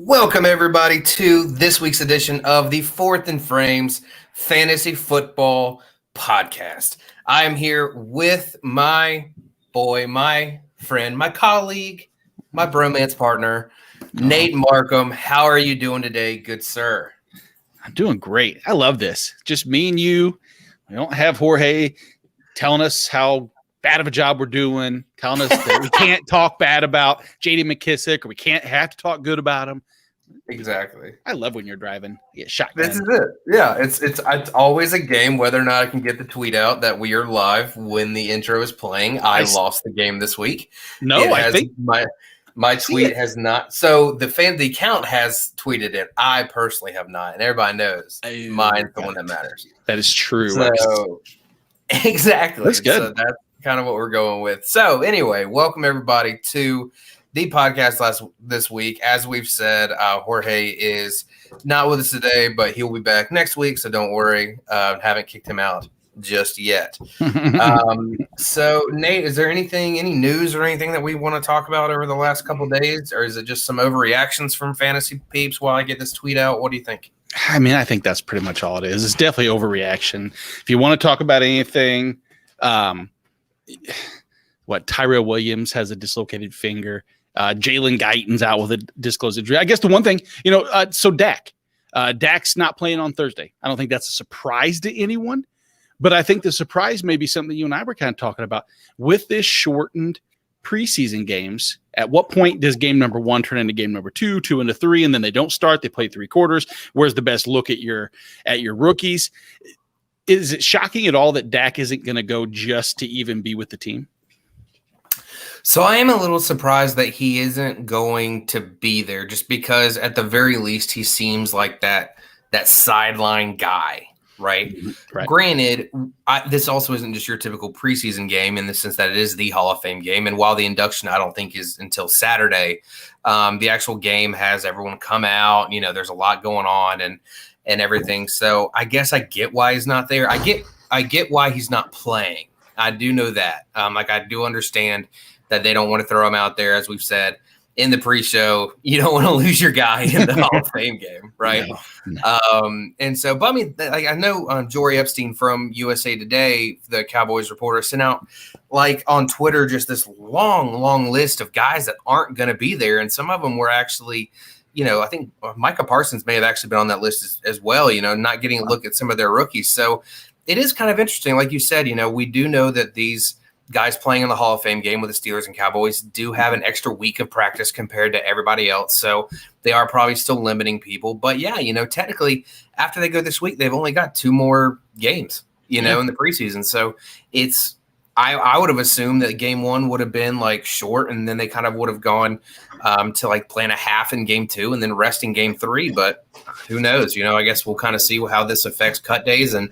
Welcome, everybody, to this week's edition of the Fourth and Frames Fantasy Football Podcast. I am here with my boy, my friend, my colleague, my bromance partner, Nate Markham. How are you doing today, good sir? I'm doing great. I love this. Just me and you. We don't have Jorge telling us how bad of a job we're doing, telling us that we can't talk bad about J.D. McKissick or we can't have to talk good about him. Exactly. I love when you're driving. Yeah, shotgun. This is it. Yeah, it's always a game whether or not I can get the tweet out that we are live when the intro is playing. I lost the game this week. No, I think my tweet has not. So the account has tweeted it. I personally have not, and everybody knows mine's the one that matters. That is true. So exactly. That's good. So that's kind of what we're going with. So anyway, welcome everybody to the podcast this week. As we've said, Jorge is not with us today, but he'll be back next week. So don't worry. Haven't kicked him out just yet. So Nate, is there any news or anything that we want to talk about over the last couple of days? Or is it just some overreactions from fantasy peeps while I get this tweet out? What do you think? I mean, I think that's pretty much all it is. It's definitely overreaction. If you want to talk about anything, Tyrell Williams has a dislocated finger. Jalen Guyton's out with a disclosed injury. I guess the one thing, so Dak's not playing on Thursday. I don't think that's a surprise to anyone, but I think the surprise may be something you and I were kind of talking about with this shortened preseason games. At what point does game number 1 turn into game number 2, 2 into 3, and then they don't start? They play 3 quarters. Where's the best look at your rookies? Is it shocking at all that Dak isn't going to go just to even be with the team? So I am a little surprised that he isn't going to be there, just because at the very least he seems like that sideline guy, right? Right. Granted, this also isn't just your typical preseason game in the sense that it is the Hall of Fame game. And while the induction I don't think is until Saturday, the actual game has everyone come out. There's a lot going on and everything. So I guess I get why he's not there. I get why he's not playing. I do know that. I do understand that they don't want to throw him out there, as we've said in the pre-show. You don't want to lose your guy in the Hall of Fame game, right? No. And so, but I mean, I know Jory Epstein from USA Today, the Cowboys reporter, sent out on Twitter just this long list of guys that aren't going to be there, and some of them were actually. I think Micah Parsons may have actually been on that list as well, not getting a look at some of their rookies. So it is kind of interesting. Like you said, we do know that these guys playing in the Hall of Fame game with the Steelers and Cowboys do have an extra week of practice compared to everybody else. So they are probably still limiting people. But yeah, technically after they go this week, they've only got 2 more games, in the preseason. So it's, I would have assumed that game 1 would have been short, and then they kind of would have gone to playing a half in game 2 and then resting game 3. But who knows? I guess we'll kind of see how this affects cut days, and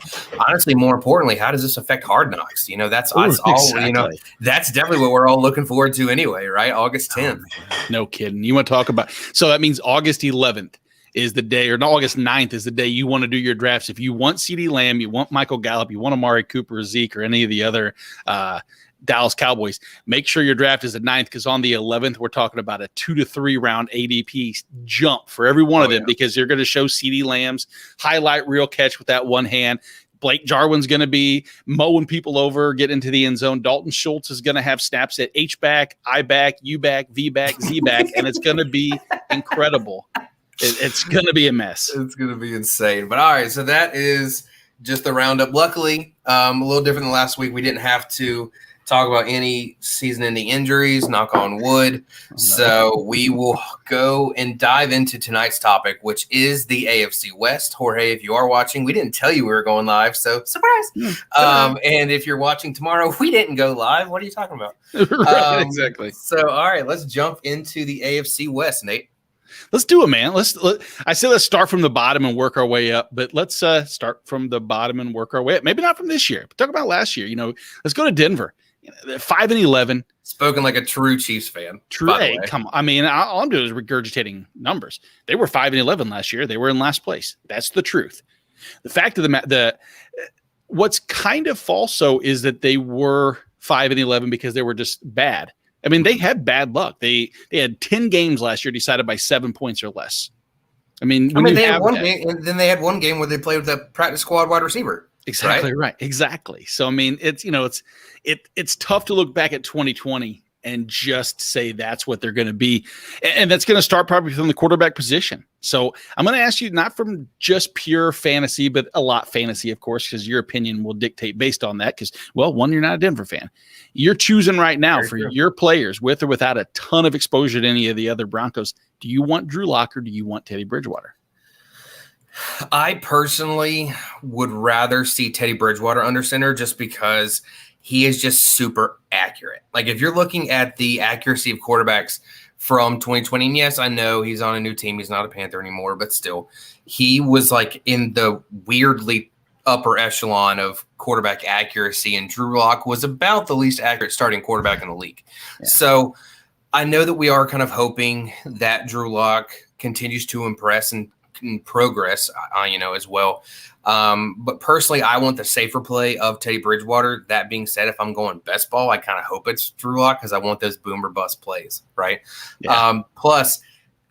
honestly, more importantly, how does this affect Hard Knocks? That's all. Exactly. That's definitely what we're all looking forward to anyway, right? August 10th. No kidding. You want to talk about? So that means August 11th. Is the day, or not, August 9th is the day you want to do your drafts. If you want CeeDee Lamb, you want Michael Gallup, you want Amari Cooper, or Zeke, or any of the other Dallas Cowboys, make sure your draft is the 9th, because on the 11th, we're talking about a 2 to 3 round ADP jump for every one of them, because you're going to show CeeDee Lamb's highlight reel catch with that one hand. Blake Jarwin's going to be mowing people over, get into the end zone. Dalton Schultz is going to have snaps at H-back, I-back, U-back, V-back, Z-back, and it's going to be incredible. It's going to be a mess. It's going to be insane. But all right, so that is just the roundup. Luckily, a little different than last week. We didn't have to talk about any season-ending injuries, knock on wood. Oh, no. So we will go and dive into tonight's topic, which is the AFC West. Jorge, if you are watching, we didn't tell you we were going live, so surprise. And if you're watching tomorrow, we didn't go live. What are you talking about? Right, exactly. So, all right, let's jump into the AFC West, Nate. Let's do it, man. I say let's start from the bottom and work our way up, but let's start from the bottom and work our way up. Maybe not from this year, but talk about last year. Let's go to Denver. 5-11. Spoken like a true Chiefs fan. True. Hey, come on. I mean, all I'm doing is regurgitating numbers. They were 5-11 last year. They were in last place. That's the truth. The fact of what's kind of false, though, is that they were 5-11 because they were just bad. I mean, they had bad luck. They had 10 games last year decided by 7 points or less. I mean, they had one game, and then they had one game where they played with a practice squad wide receiver. Exactly right. Exactly. So I mean, it's it's tough to look back at 2020 and just say that's what they're going to be, and that's going to start probably from the quarterback position. So I'm going to ask you not from just pure fantasy, but a lot fantasy, of course, because your opinion will dictate based on that. Because one, you're not a Denver fan. You're choosing right now Very for true. Your players with or without a ton of exposure to any of the other Broncos. Do you want Drew Lock or do you want Teddy Bridgewater? I personally would rather see Teddy Bridgewater under center just because he is just super accurate. Like if you're looking at the accuracy of quarterbacks from 2020, and yes, I know he's on a new team. He's not a Panther anymore, but still, he was like in the weirdly upper echelon of quarterback accuracy, and Drew Lock was about the least accurate starting quarterback in the league. Yeah. So I know that we are kind of hoping that Drew Lock continues to impress and progress, as well. But personally, I want the safer play of Teddy Bridgewater. That being said, if I'm going best ball, I kind of hope it's Drew Lock because I want those boomer bust plays, right? Yeah. Plus,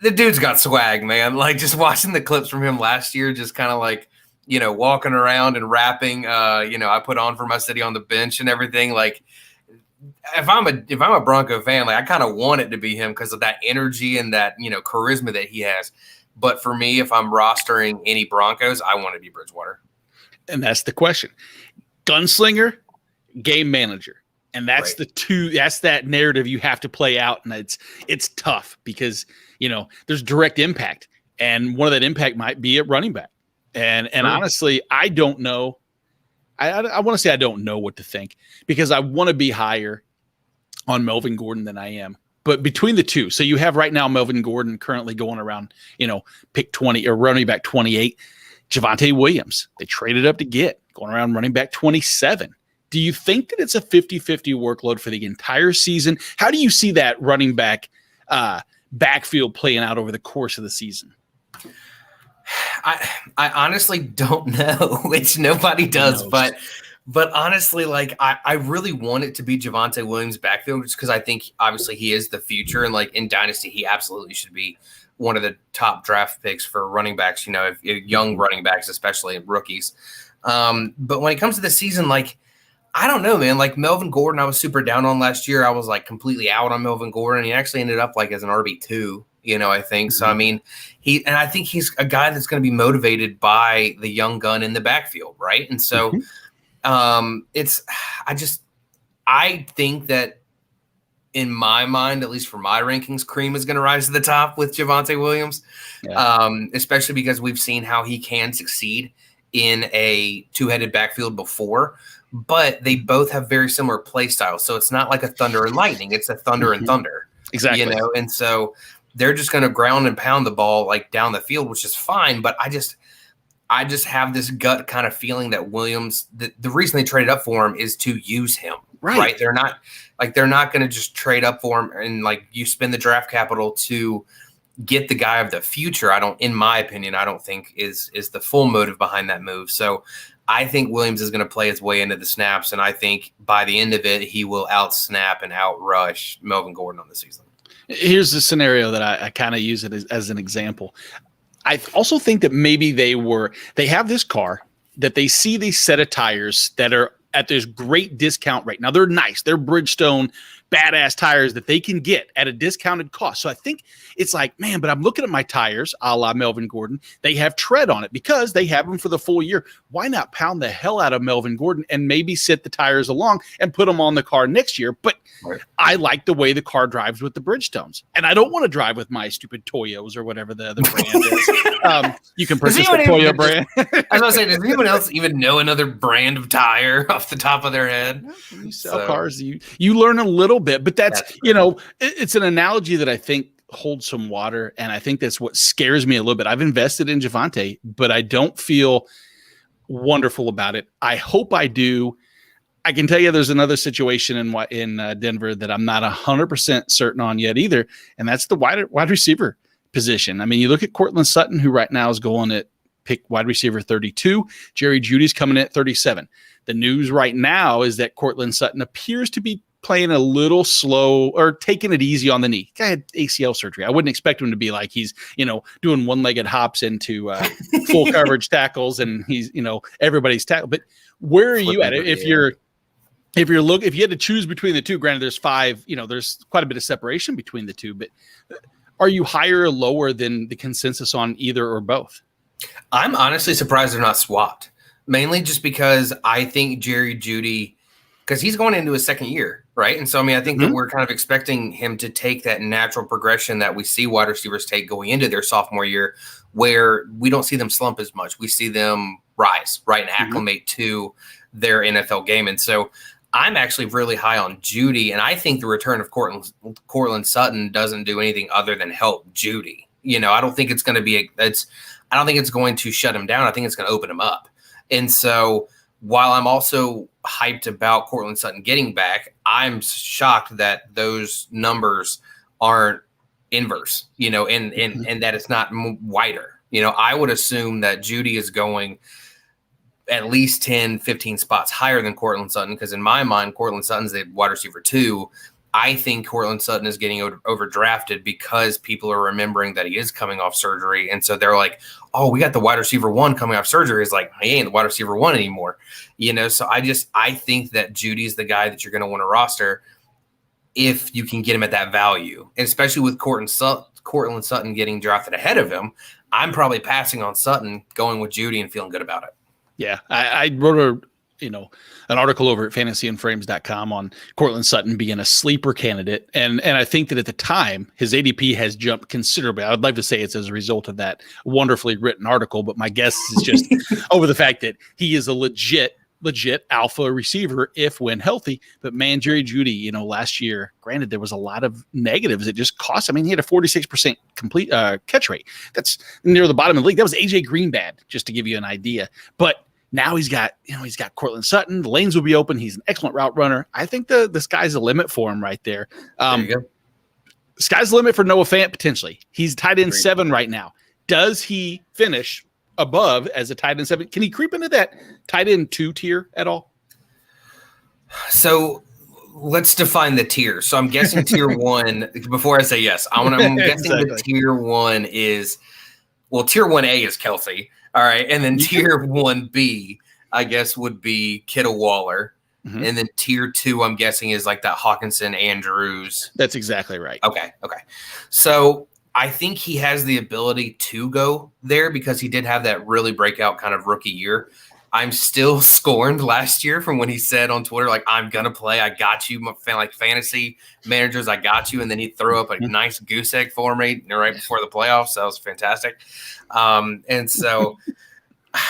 the dude's got swag, man. Like just watching the clips from him last year, just kind of like, walking around and rapping. I put on for my city on the bench and everything. Like if I'm a Bronco fan, like I kind of want it to be him because of that energy and that charisma that he has. But for me, if I'm rostering any Broncos, I want to be Bridgewater. And that's the question. Gunslinger, game manager. And that's right. That's that narrative you have to play out. And it's tough because, there's direct impact. And one of that impact might be at running back. And honestly, I don't know. I want to say I don't know what to think because I want to be higher on Melvin Gordon than I am. But between the two, so you have right now Melvin Gordon currently going around, pick 20 or running back 28. Javonte Williams, they traded up to get going around running back 27. Do you think that it's a 50-50 workload for the entire season? How do you see that running back backfield playing out over the course of the season? I honestly don't know, which nobody does, but honestly, like I really want it to be Javonte Williams backfield just because I think obviously he is the future. And like in Dynasty, he absolutely should be one of the top draft picks for running backs, if young running backs, especially rookies. But when it comes to the season, like, I don't know, man, like Melvin Gordon, I was super down on last year. I was like completely out on Melvin Gordon. He actually ended up like as an RB2, I think. So, I mean, I think he's a guy that's going to be motivated by the young gun in the backfield. Right. And so, I think that in my mind, at least for my rankings, Cream is going to rise to the top with Javonte Williams, especially because we've seen how he can succeed in a two-headed backfield before, but they both have very similar play styles. So it's not like a thunder and lightning. It's a thunder and thunder. Exactly. And so they're just going to ground and pound the ball like down the field, which is fine. But I just have this gut kind of feeling that Williams, the reason they traded up for him is to use him. Right. They're not going to just trade up for him and like you spend the draft capital to get the guy of the future. In my opinion, I don't think is the full motive behind that move. So I think Williams is going to play his way into the snaps. And I think by the end of it, he will out snap and out rush Melvin Gordon on the season. Here's the scenario that I kind of use it as an example. I also think that maybe they have this car that they see these set of tires that are at this great discount rate. Now they're nice. They're Bridgestone badass tires that they can get at a discounted cost. So I think it's like, man, but I'm looking at my tires, a la Melvin Gordon. They have tread on it because they have them for the full year. Why not pound the hell out of Melvin Gordon and maybe sit the tires along and put them on the car next year? But I like the way the car drives with the Bridgestones. And I don't want to drive with my stupid Toyos or whatever the other brand is. You can purchase the Toyo brand. I was going to say, does anyone else even know another brand of tire off the top of their head? When you sell cars, you learn a little bit, but that's it's an analogy that I think holds some water, and I think that's what scares me a little bit. I've invested in Javonte, but I don't feel wonderful about it. I hope I do. I can tell you there's another situation in Denver that I'm not 100% certain on yet either, and that's the wide receiver position. I mean, you look at Cortland Sutton, who right now is going at pick wide receiver 32. Jerry Jeudy's coming in at 37. The news right now is that Cortland Sutton appears to be playing a little slow or taking it easy on the knee. Guy had ACL surgery. I wouldn't expect him to be like he's, doing one-legged hops into full coverage tackles and he's, everybody's tackle. But where are you at? If you had to choose between the two, granted there's 5, there's quite a bit of separation between the two, but are you higher or lower than the consensus on either or both? I'm honestly surprised they're not swapped, mainly just because I think Jerry Jeudy, because he's going into his second year, right? And so, I think that we're kind of expecting him to take that natural progression that we see wide receivers take going into their sophomore year, where we don't see them slump as much. We see them rise, right, and acclimate to their NFL game. And so I'm actually really high on Jeudy, and I think the return of Cortland Sutton doesn't do anything other than help Jeudy. I don't think it's going to be I don't think it's going to shut him down. I think it's going to open him up. And so while I'm also hyped about Cortland Sutton getting back, I'm shocked that those numbers aren't inverse, and that it's not wider. I would assume that Jeudy is going at least 10, 15 spots higher than Cortland Sutton, because in my mind, Cortland Sutton's the wide receiver 2. I think Cortland Sutton is getting overdrafted because people are remembering that he is coming off surgery. And so they're like, oh, we got the wide receiver 1 coming off surgery. It's like, he ain't the wide receiver 1 anymore. So I think that Judy's the guy that you're going to want to roster if you can get him at that value. And especially with Cortland Sutton getting drafted ahead of him, I'm probably passing on Sutton, going with Jeudy and feeling good about it. Yeah, I wrote an article over at fantasyandframes.com on Cortland Sutton being a sleeper candidate. And I think that at the time, his ADP has jumped considerably. I would like to say it's as a result of that wonderfully written article, but my guess is just over the fact that he is a legit alpha receiver when healthy. But man, Jerry Jeudy, last year, granted, there was a lot of negatives. It just cost. He had a 46% complete catch rate. That's near the bottom of the league. That was AJ Green bad, just to give you an idea. But now he's got Cortland Sutton. The lanes will be open. He's an excellent route runner. I think the sky's the limit for him right there. There you go. Sky's the limit for Noah Fant potentially. He's tight end 7 right now. Does he finish above as a tight end 7? Can he creep into that tight end 2 tier at all? So let's define the tier. So I'm guessing tier 1. Before I say yes, I'm guessing the tier 1 is, tier 1A is Kelsey. All right. And then tier 1B, I guess, would be Kittle Waller. Mm-hmm. And then tier 2, I'm guessing, is like that Hawkinson Andrews. That's exactly right. Okay. So I think he has the ability to go there because he did have that really breakout kind of rookie year. I'm still scorned last year from when he said on Twitter, like, I'm going to play. I got you, like fantasy managers. I got you. And then he'd throw up a nice goose egg for me right before the playoffs. That was fantastic. And so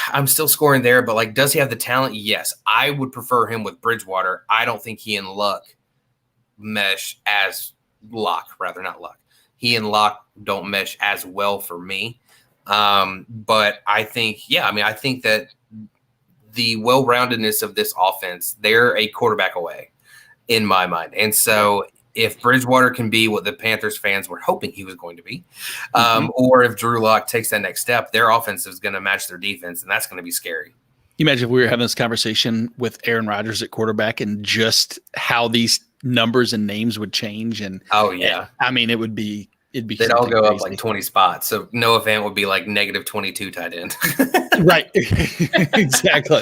I'm still scoring there, but like, does he have the talent? Yes. I would prefer him with Bridgewater. I don't think he and Luck mesh as not Luck. He and Luck don't mesh as well for me. But I think, I think that the well-roundedness of this offense, they're a quarterback away in my mind. And so if Bridgewater can be what the Panthers fans were hoping he was going to be, or if Drew Lock takes that next step, their offense is going to match their defense, and that's going to be scary. You imagine if we were having this conversation with Aaron Rodgers at quarterback and just how these numbers and names would change. And it would be they'd all go crazy. Up like 20 spots. So Noah Fant would be like negative 22 tight end. Right. Exactly.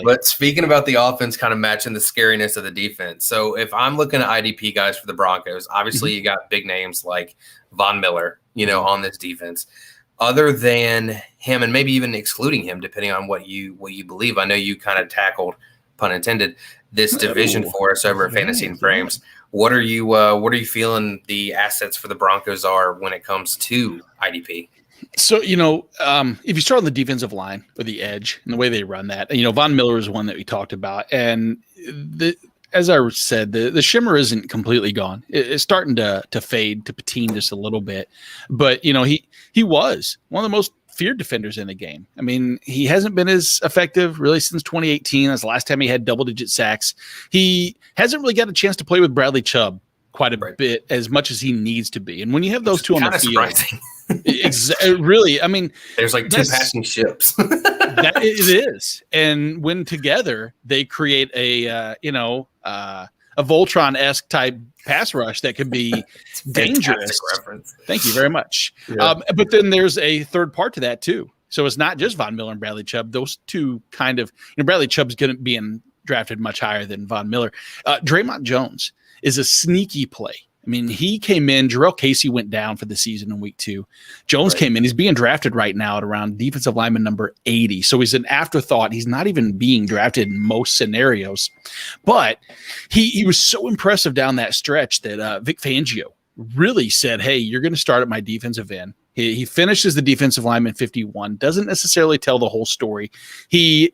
But speaking about the offense kind of matching the scariness of the defense. So if I'm looking at IDP guys for the Broncos, obviously you got big names like Von Miller, on this defense. Other than him, and maybe even excluding him, depending on what you believe. I know you kind of tackled, pun intended, this division for us over at Fantasy and Frames. What are you feeling the assets for the Broncos are when it comes to IDP? So, if you start on the defensive line or the edge and the way they run that, Von Miller is one that we talked about. And as I said, the shimmer isn't completely gone. It's starting to fade, to patine just a little bit. But, he was one of the most feared defenders in the game. He hasn't been as effective really since 2018. That's the last time he had double-digit sacks. He hasn't really got a chance to play with Bradley Chubb quite a bit as much as he needs to be. And when you have those two on the field, really, there's like two passing ships. That it is. And when together they create a a Voltron-esque type pass rush that could be dangerous. Reference. Thank you very much. Yeah. But then there's a third part to that too. So it's not just Von Miller and Bradley Chubb. Those two kind of, Bradley Chubb's going to be drafted much higher than Von Miller. Draymond Jones is a sneaky play. I mean, he came in, Jarrell Casey went down for the season in week 2. Jones came in. He's being drafted right now at around defensive lineman number 80. So he's an afterthought. He's not even being drafted in most scenarios. But he was so impressive down that stretch that Vic Fangio really said, hey, you're going to start at my defensive end. He finishes the defensive lineman 51, doesn't necessarily tell the whole story. He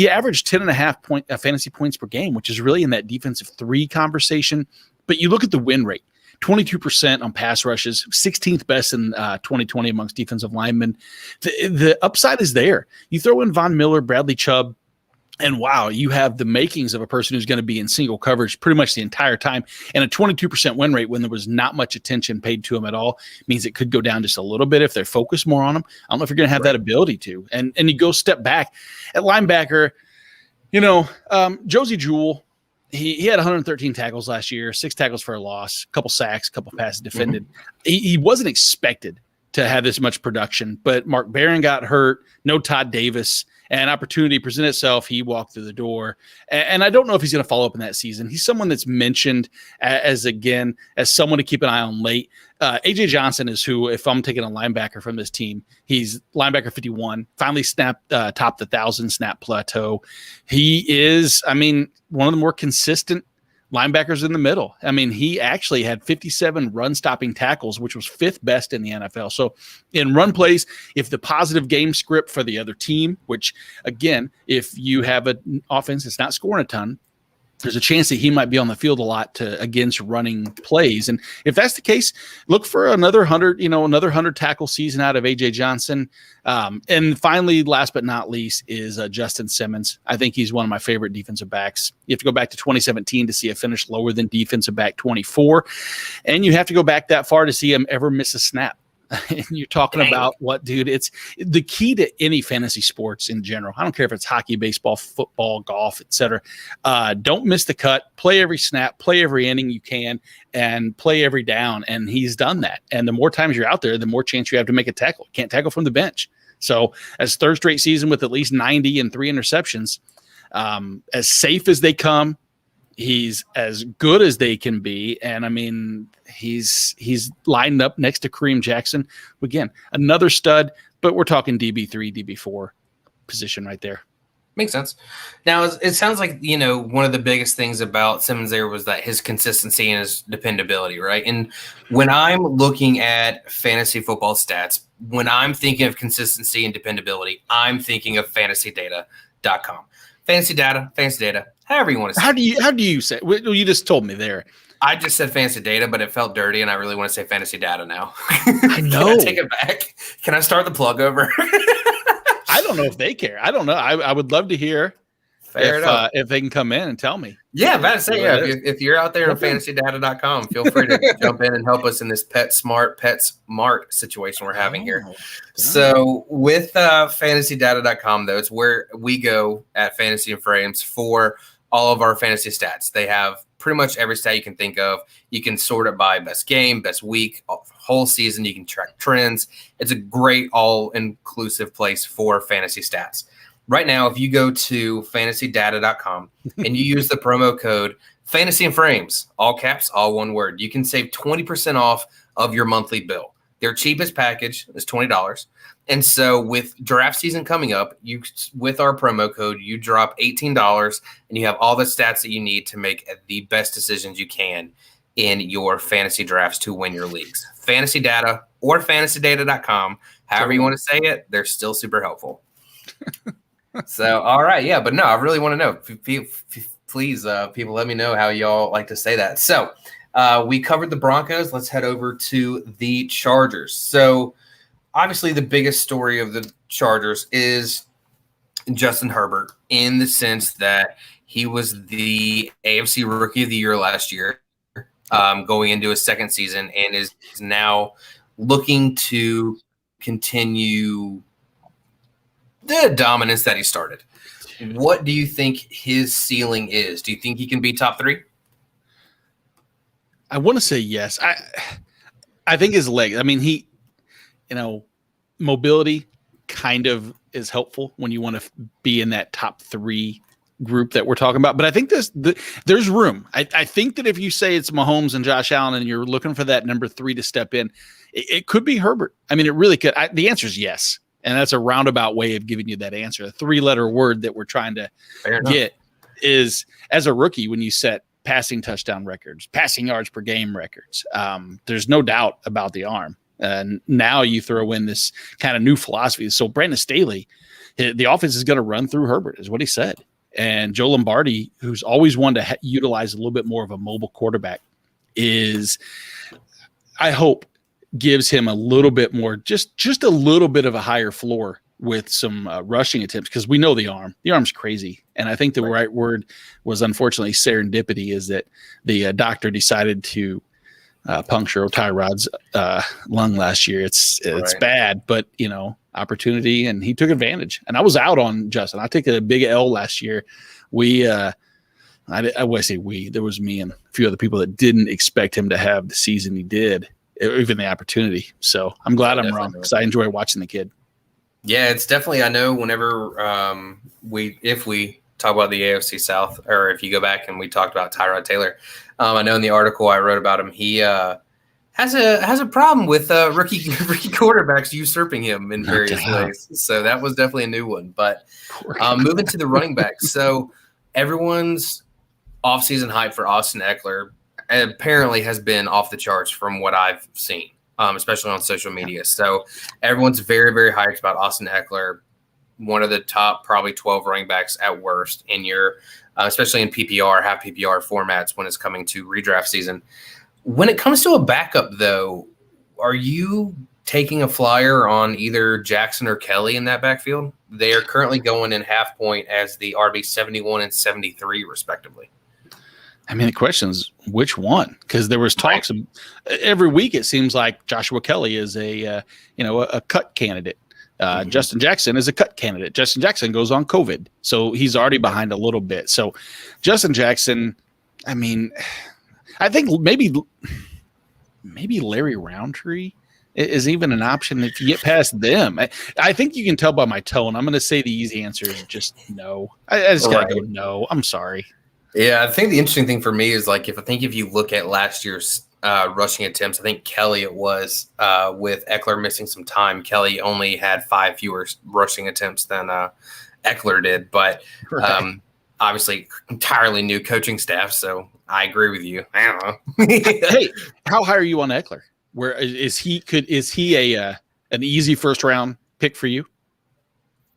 averaged 10.5 fantasy points per game, which is really in that defensive 3 conversation. But you look at the win rate, 22% on pass rushes, 16th best in 2020 amongst defensive linemen. The upside is there. You throw in Von Miller, Bradley Chubb, and wow, you have the makings of a person who's going to be in single coverage pretty much the entire time. And a 22% win rate when there was not much attention paid to him at all means it could go down just a little bit if they're focused more on him. I don't know if you're going to have that ability to. And you go step back at linebacker, Josie Jewell, he had 113 tackles last year, 6 tackles for a loss, a couple sacks, a couple passes defended. He wasn't expected to have this much production, but Mark Barron got hurt, no Todd Davis. An opportunity presented itself. He walked through the door. And I don't know if he's going to follow up in that season. He's someone that's mentioned as someone to keep an eye on late. A.J. Johnson is who, if I'm taking a linebacker from this team, he's linebacker 51, finally topped the 1,000 snap plateau. He is, one of the more consistent linebackers in the middle. He actually had 57 run-stopping tackles, which was 5th best in the NFL. So in run plays, if the positive game script for the other team, which, again, if you have an offense that's not scoring a ton, there's a chance that he might be on the field a lot against running plays. And if that's the case, look for another 100 tackle season out of A.J. Johnson. And finally, last but not least, is Justin Simmons. I think he's one of my favorite defensive backs. You have to go back to 2017 to see a finish lower than defensive back 24. And you have to go back that far to see him ever miss a snap. And you're talking about what, dude, it's the key to any fantasy sports in general. I don't care if it's hockey, baseball, football, golf, etc. Don't miss the cut, play every snap, play every inning you can, and play every down. And he's done that. And the more times you're out there, the more chance you have to make a tackle. You can't tackle from the bench. So as third straight season with at least 90 and 3 interceptions, as safe as they come, he's as good as they can be. And he's lined up next to Kareem Jackson. Again, another stud, but we're talking DB3, DB4 position right there. Makes sense. Now, it sounds like, one of the biggest things about Simmons there was that his consistency and his dependability, right? And when I'm looking at fantasy football stats, when I'm thinking of consistency and dependability, I'm thinking of fantasydata.com. Fantasy data, however you want to say it. How do you say it? Well, you just told me there. I just said fantasy data, but it felt dirty, and I really want to say fantasy data now. I know. Can I take it back? Can I start the plug over? I don't know if they care. I don't know. I would love to hear if they can come in and tell me. Yeah, about to say, if you're out there on fantasydata.com, feel free to jump in and help us in this PetSmart situation we're having here. So with fantasydata.com, though, it's where we go at Fantasy and Frames for all of our fantasy stats. They have pretty much every stat you can think of. You can sort it by best game, best week, whole season. You can track trends. It's a great all-inclusive place for fantasy stats. Right now, if you go to fantasydata.com and you use the promo code Fantasy and Frames, all caps, all one word, you can save 20% off of your monthly bill. Their cheapest package is $20. And so with draft season coming up, with our promo code, you drop $18 and you have all the stats that you need to make the best decisions you can in your fantasy drafts to win your leagues. Fantasy Data or fantasydata.com, however you want to say it, they're still super helpful. So, all right. Yeah, but no, I really want to know. Please, people, let me know how y'all like to say that. So we covered the Broncos. Let's head over to the Chargers. So obviously the biggest story of the Chargers is Justin Herbert in the sense that he was the AFC Rookie of the Year last year, going into his second season, and is now looking to continue the dominance that he started. What do you think his ceiling is? Do you think he can be top 3? I want to say yes. I think his leg. I mean, mobility kind of is helpful when you want to be in that top 3 group that we're talking about. But I think there's room. I think that if you say it's Mahomes and Josh Allen and you're looking for that number 3 to step in, it could be Herbert. I mean, it really could. The answer is yes. And that's a roundabout way of giving you that answer. A 3-letter word that we're trying to get is, as a rookie, when you set passing touchdown records, passing yards per game records, there's no doubt about the arm. And now you throw in this kind of new philosophy. So Brandon Staley, the offense is going to run through Herbert, is what he said. And Joe Lombardi, who's always wanted to utilize a little bit more of a mobile quarterback, I hope, gives him a little bit more, just a little bit of a higher floor with some rushing attempts, because we know the arm. The arm's crazy. And I think the right word was, unfortunately, serendipity, is that the doctor decided to puncture Tyrod's lung last year. It's bad, but opportunity, and he took advantage. And I was out on Justin. I took a big L last year. I would say there was me and a few other people that didn't expect him to have the season he did, even the opportunity. So I'm glad I'm wrong, because I enjoy watching the kid. Yeah, it's definitely, I know whenever if we talk about the AFC South, or if you go back and we talked about Tyrod Taylor, I know in the article I wrote about him, he has a problem with rookie quarterbacks usurping him in various ways. So that was definitely a new one. But moving to the running backs. So everyone's offseason hype for Austin Eckler apparently has been off the charts from what I've seen, especially on social media. So everyone's very, very hyped about Austin Eckler, one of the top probably 12 running backs at worst in your especially in PPR, half PPR formats when it's coming to redraft season. When it comes to a backup, though, are you taking a flyer on either Jackson or Kelly in that backfield? They are currently going in half point as the RB 71 and 73, respectively. I mean, the question is which one? Because there was talks every week. It seems like Joshua Kelly is a cut candidate. Justin Jackson is a cut candidate. Justin Jackson goes on COVID, so he's already behind a little bit. So Justin Jackson, I mean, I think maybe Larry Roundtree is even an option if you get past them. I think you can tell by my tone. I'm going to say the easy answer is just no. I just got to go no. I'm sorry. Yeah, I think the interesting thing for me is if you look at last year's rushing attempts, I think Kelly it was with Eckler missing some time. Kelly only had 5 fewer rushing attempts than Eckler did, but obviously entirely new coaching staff. So I agree with you. I don't know. Hey, how high are you on Eckler? Where is he? Is he an easy first round pick for you?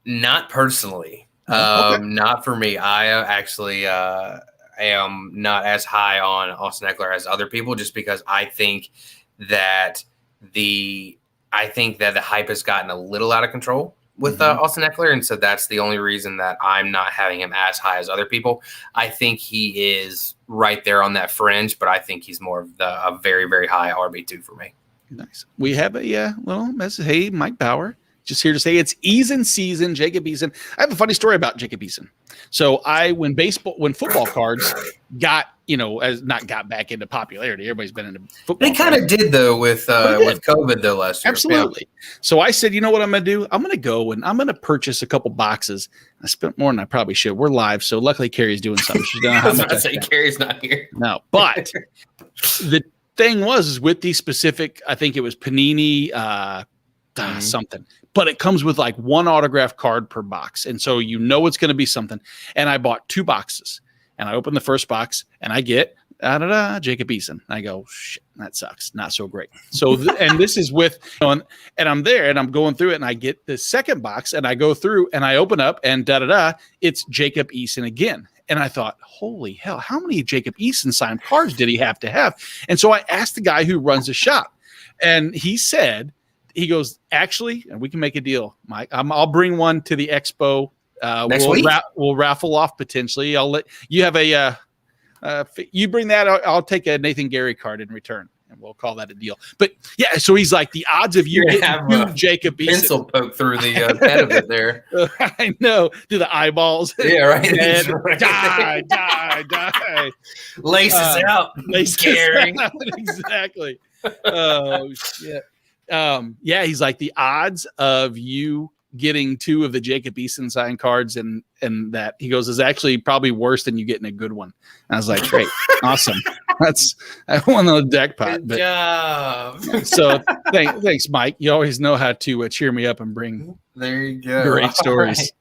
Not personally. Okay. Not for me. I actually am not as high on Austin Eckler as other people, just because I think that the hype has gotten a little out of control with Austin Eckler, and so that's the only reason that I'm not having him as high as other people. I think he is right there on that fringe, but I think he's more of a very, very high RB2 for me. Nice. We have a little message. Hey, Mike Bauer. Just here to say it's Eason season, Jacob Eason. I have a funny story about Jacob Eason. So when football cards got back into popularity, everybody's been into football. They kind of did though with COVID though last year. Absolutely. Yeah. So I said, you know what I'm going to do? I'm going to go and I'm going to purchase a couple boxes. I spent more than I probably should. We're live, so luckily Carrie's doing something. She's done. I was about to say Carrie's not here. No, but the thing was with these specific, I think it was Panini something. But it comes with like one autograph card per box. And so it's going to be something. And I bought 2 boxes. And I opened the first box and I get Jacob Eason. And I go, shit, that sucks. Not so great. So and this is with and I'm there and I'm going through it and I get the second box and I go through and I open up and it's Jacob Eason again. And I thought, holy hell, how many Jacob Eason signed cards did he have to have? And so I asked the guy who runs the shop, and he said, he goes, actually, and we can make a deal, Mike. I'll bring one to the expo. Next week? We'll raffle off potentially. I'll let you have you bring that. I'll take a Nathan Gary card in return. and we'll call that a deal. But yeah, so he's like, the odds of you getting to Jacob Eason. Pencil poke through the head of it there. I know. Do the eyeballs. Yeah, right. Die. Laces out. Scary. Exactly. Oh, shit. Yeah, he's like, the odds of you getting 2 of the Jacob Eason signed cards and that, he goes, is actually probably worse than you getting a good one. And I was like, great. Awesome. I won the deck pot. Good job. So thanks, Mike. You always know how to cheer me up and bring there you go. Great stories.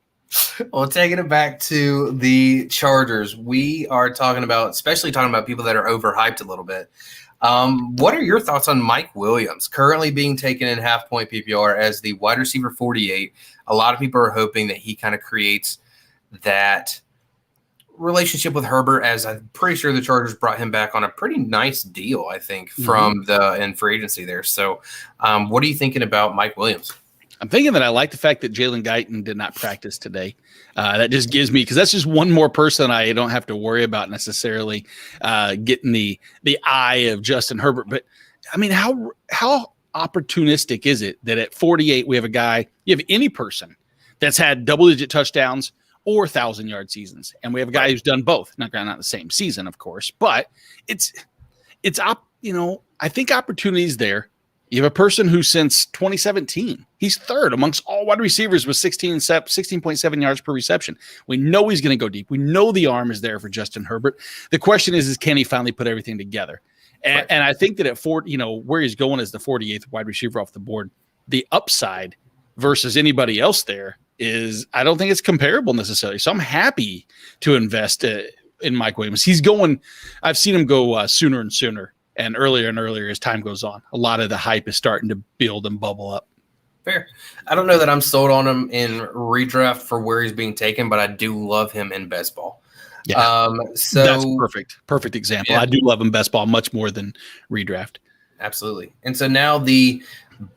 Right. Well, taking it back to the Chargers, we are especially talking about people that are overhyped a little bit. What are your thoughts on Mike Williams, currently being taken in half-point PPR as the wide receiver 48? A lot of people are hoping that he kind of creates that relationship with Herbert, as I'm pretty sure the Chargers brought him back on a pretty nice deal, I think, from in free agency there. So what are you thinking about Mike Williams? I'm thinking that I like the fact that Jalen Guyton did not practice today. That just gives me, because that's just one more person I don't have to worry about necessarily getting the eye of Justin Herbert. But I mean, how opportunistic is it that at 48 we have a guy, you have any person that's had double-digit touchdowns or 1,000-yard seasons, and we have a guy who's done both. Not the same season, of course, but it's I think opportunity's there. You have a person who since 2017, he's third amongst all wide receivers with 16.7 yards per reception. We know he's going to go deep. We know the arm is there for Justin Herbert. The question is can he finally put everything together? And I think that at where he's going as the 48th wide receiver off the board, the upside versus anybody else there is, I don't think it's comparable necessarily. So I'm happy to invest in Mike Williams. I've seen him go sooner and sooner and earlier as time goes on. A lot of the hype is starting to build and bubble up. Fair. I don't know that I'm sold on him in redraft for where he's being taken, but I do love him in best ball. Yeah. So that's perfect example. Yeah. I do love him best ball much more than redraft. Absolutely. And so now the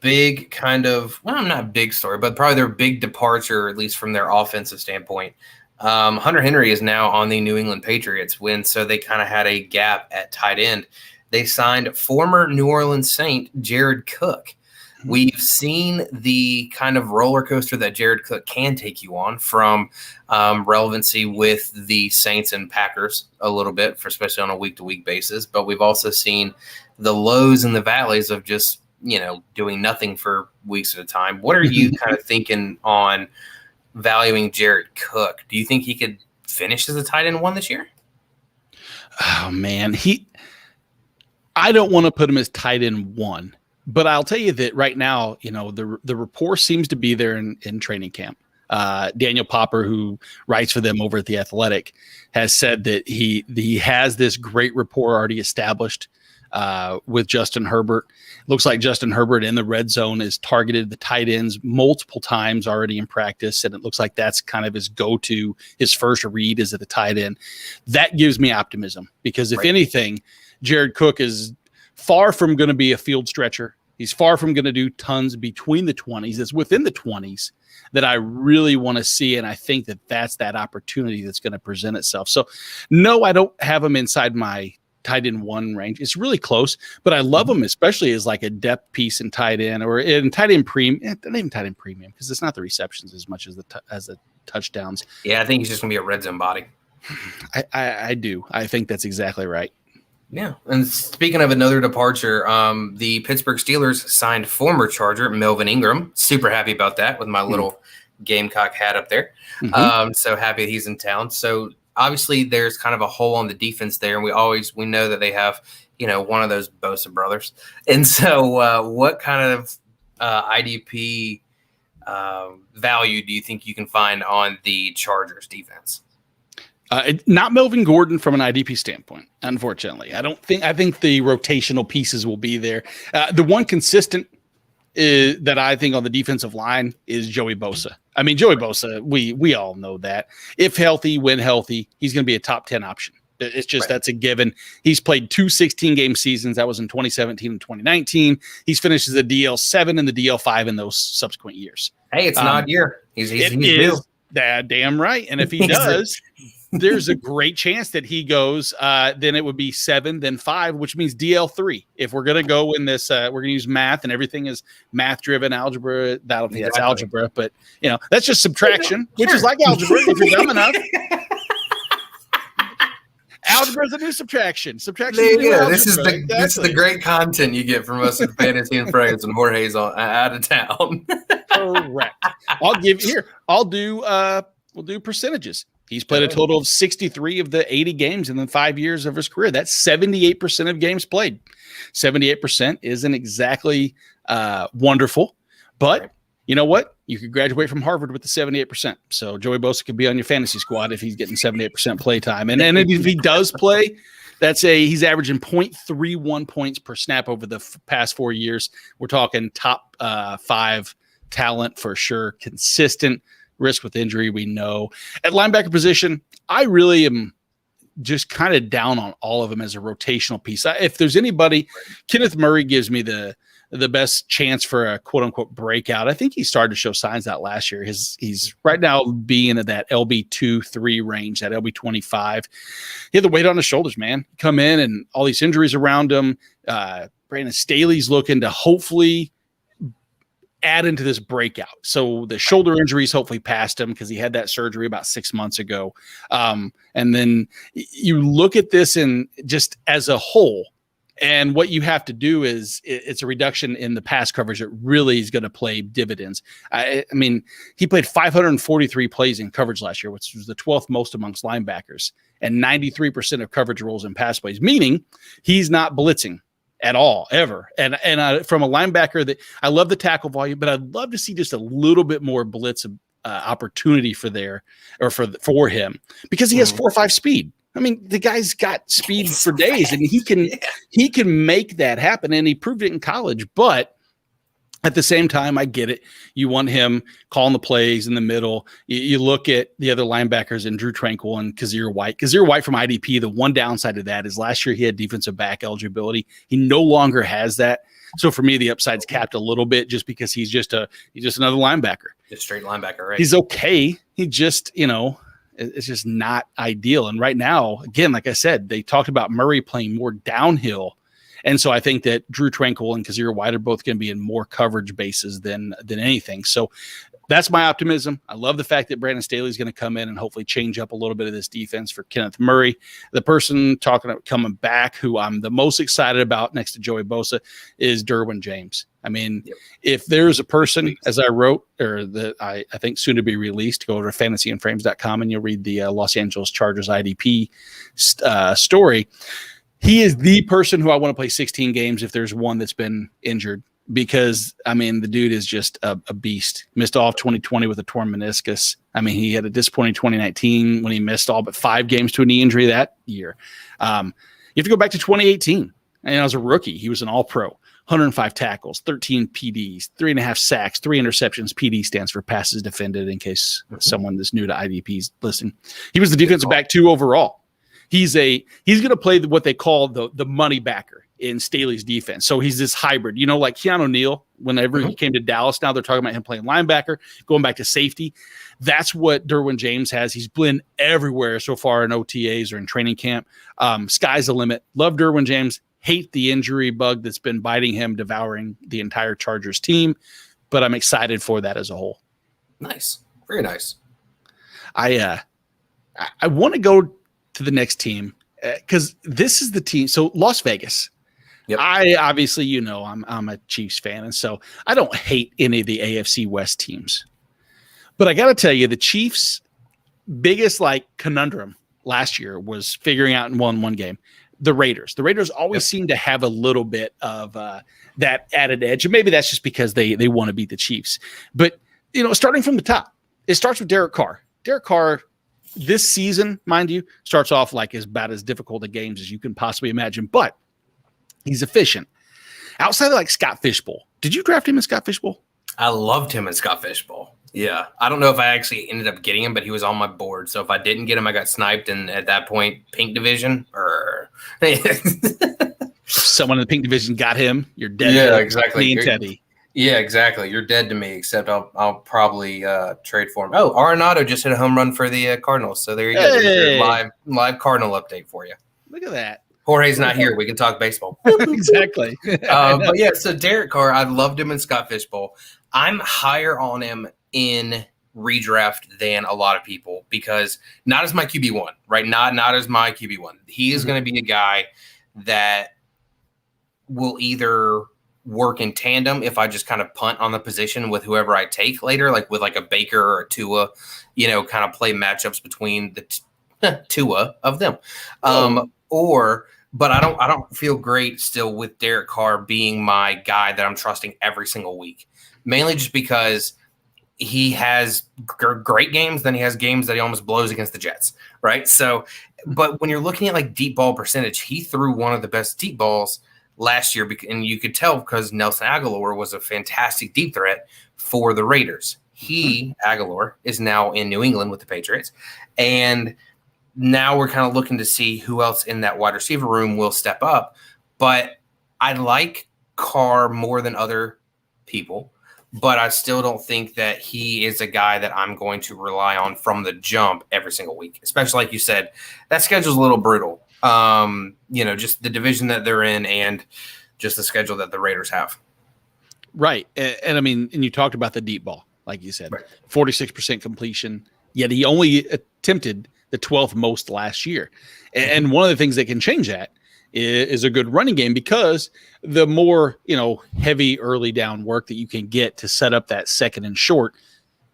big kind of, not big story, but probably their big departure, at least from their offensive standpoint. Hunter Henry is now on the New England Patriots so they kind of had a gap at tight end. They signed former New Orleans Saint Jared Cook. We've seen the kind of roller coaster that Jared Cook can take you on, from relevancy with the Saints and Packers a little bit, especially on a week-to-week basis. But we've also seen the lows and the valleys of just, doing nothing for weeks at a time. What are you kind of thinking on valuing Jared Cook? Do you think he could finish as a tight end 1 this year? Oh, man. I don't want to put him as tight end 1. But I'll tell you that right now, the rapport seems to be there in training camp. Daniel Popper, who writes for them over at The Athletic, has said that he has this great rapport already established with Justin Herbert. Looks like Justin Herbert in the red zone has targeted the tight ends multiple times already in practice, and it looks like that's kind of his go-to. His first read is at the tight end. That gives me optimism, because if anything, Jared Cook is far from going to be a field stretcher. He's far from going to do tons between the 20s. It's within the 20s that I really want to see, and I think that's that opportunity that's going to present itself. So, no, I don't have him inside my tight end 1 range. It's really close, but I love him, especially as like a depth piece in tight end or in tight end premium. Not even tight end premium, because it's not the receptions as much as the touchdowns. Yeah, I think he's just going to be a red zone body. I do. I think that's exactly right. Yeah, and speaking of another departure, the Pittsburgh Steelers signed former Charger Melvin Ingram. Super happy about that with my little Gamecock hat up there. So happy he's in town. So obviously there's kind of a hole on the defense there, and we know that they have one of those Bosa brothers. And so what kind of IDP value do you think you can find on the Chargers defense? Not Melvin Gordon from an IDP standpoint, unfortunately. I think the rotational pieces will be there. The one consistent that I think on the defensive line is Joey Bosa. I mean, Joey Bosa, we all know that. If healthy, when healthy, he's going to be a top 10 option. It's just that's a given. He's played 2 16-game seasons. That was in 2017 and 2019. He's finished as a DL7 and the DL5 in those subsequent years. Hey, it's an odd year. He's due. Damn right. And if he does, there's a great chance that he goes. Then it would be 7, then 5, which means DL3. If we're going to go in this, we're going to use math, and everything is math-driven algebra. I don't think that's algebra, but that's just subtraction, which is like algebra if you're dumb enough. Algebra is a new subtraction. Subtraction. This is the great content you get from us at Fantasy and Friends when Jorge's out of town. Correct. We'll do percentages. He's played a total of 63 of the 80 games in the 5 years of his career. That's 78% of games played. 78% isn't exactly wonderful, but you know what? You could graduate from Harvard with the 78%. So Joey Bosa could be on your fantasy squad if he's getting 78% play time. And if he does play, he's averaging 0.31 points per snap over the past 4 years. We're talking top 5 talent for sure. Consistent. Risk with injury, we know. At linebacker position, I really am just kind of down on all of them as a rotational piece. If there's anybody, Kenneth Murray gives me the best chance for a quote-unquote breakout. I think he started to show signs that last year. He's right now being at that LB2-3 range, that LB25. He had the weight on his shoulders, man. Come in and all these injuries around him. Brandon Staley's looking to hopefully add into this breakout. So the shoulder injuries hopefully passed him because he had that surgery about 6 months ago. And then you look at this and just as a whole, and what you have to do is it's a reduction in the pass coverage that really is going to play dividends. I mean, he played 543 plays in coverage last year, which was the 12th most amongst linebackers, and 93% of coverage roles in pass plays, meaning he's not blitzing at all, ever. And from a linebacker, that I love the tackle volume, but I'd love to see just a little bit more blitz opportunity for him because he has 4.5 speed. I mean, the guy's got speed for days, and he can make that happen, and he proved it in college. But at the same time, I get it. You want him calling the plays in the middle. You look at the other linebackers in Drew Tranquil and Kazir White. Kazir White from IDP, the one downside of that is last year he had defensive back eligibility. He no longer has that. So for me, the upside's capped a little bit just because he's just another linebacker. Just straight linebacker, right? He's okay. He just, it's just not ideal. And right now, again, like I said, they talked about Murray playing more downhill. And so I think that Drew Tranquil and Kazir White are both going to be in more coverage bases than anything. So that's my optimism. I love the fact that Brandon Staley is going to come in and hopefully change up a little bit of this defense for Kenneth Murray. The person talking about coming back who I'm the most excited about next to Joey Bosa is Derwin James. I mean, if there's a person, as I wrote, or that I think soon to be released, go over to fantasyandframes.com and you'll read the Los Angeles Chargers IDP story. He is the person who I want to play 16 games if there's one that's been injured because, I mean, the dude is just a beast. Missed all of 2020 with a torn meniscus. I mean, he had a disappointing 2019 when he missed all but 5 games to a knee injury that year. You have to go back to 2018. And as a rookie, he was an all-pro. 105 tackles, 13 PDs, 3.5 sacks, 3 interceptions. PD stands for passes defended in case someone that's new to IDP's listening. He was the defensive back 2 overall. He's going to play what they call the money backer in Staley's defense. So he's this hybrid, like Keanu Neal, whenever he came to Dallas, now they're talking about him playing linebacker, going back to safety. That's what Derwin James has. He's been everywhere so far in OTAs or in training camp. Sky's the limit. Love Derwin James. Hate the injury bug that's been biting him, devouring the entire Chargers team, but I'm excited for that as a whole. Nice. Very nice. I want to go to the next team because this is the team. So Las Vegas. Yep. I obviously, I'm a Chiefs fan, and so I don't hate any of the AFC West teams. But I got to tell you, the Chiefs' biggest conundrum last year was figuring out in one game. The Raiders. The Raiders always seem to have a little bit of that added edge, and maybe that's just because they want to beat the Chiefs. But starting from the top, it starts with Derek Carr. Derek Carr. This season, mind you, starts off like about as difficult a games as you can possibly imagine, but he's efficient. Outside of Scott Fishbowl, did you draft him in Scott Fishbowl? I loved him in Scott Fishbowl. Yeah. I don't know if I actually ended up getting him, but he was on my board. So if I didn't get him, I got sniped. And at that point, pink division or someone in the pink division got him. You're dead. Yeah, exactly. Me and Teddy. Yeah, exactly. You're dead to me, except I'll probably trade for him. Oh, Arenado just hit a home run for the Cardinals. So there you go. There's your Hey, live Cardinal update for you. look at that. Jorge's not here. We can talk baseball. Exactly. But yeah, so Derek Carr, I loved him in Scott Fishbowl. I'm higher on him in redraft than a lot of people because not as my QB1, right? Not as my QB1. He is going to be a guy that will either work in tandem if I just kind of punt on the position with whoever I take later, like with like a Baker or a Tua, kind of play matchups between the Tua of them. But I don't feel great still with Derek Carr being my guy that I'm trusting every single week, mainly just because he has great games, then he has games that he almost blows against the Jets, right? So, but when you're looking at like deep ball percentage, he threw one of the best deep balls last year, and you could tell because Nelson Aguilar was a fantastic deep threat for the Raiders. Aguilar, is now in New England with the Patriots, and now we're kind of looking to see who else in that wide receiver room will step up. But I like Carr more than other people, but I still don't think that he is a guy that I'm going to rely on from the jump every single week, especially like you said, that schedule's a little brutal. Just the division that they're in and just the schedule that the Raiders have. Right. And I mean, and you talked about the deep ball, like you said, right. 46% completion, yet he only attempted the 12th most last year. And one of the things that can change that is a good running game, because the more, heavy early down work that you can get to set up that second and short,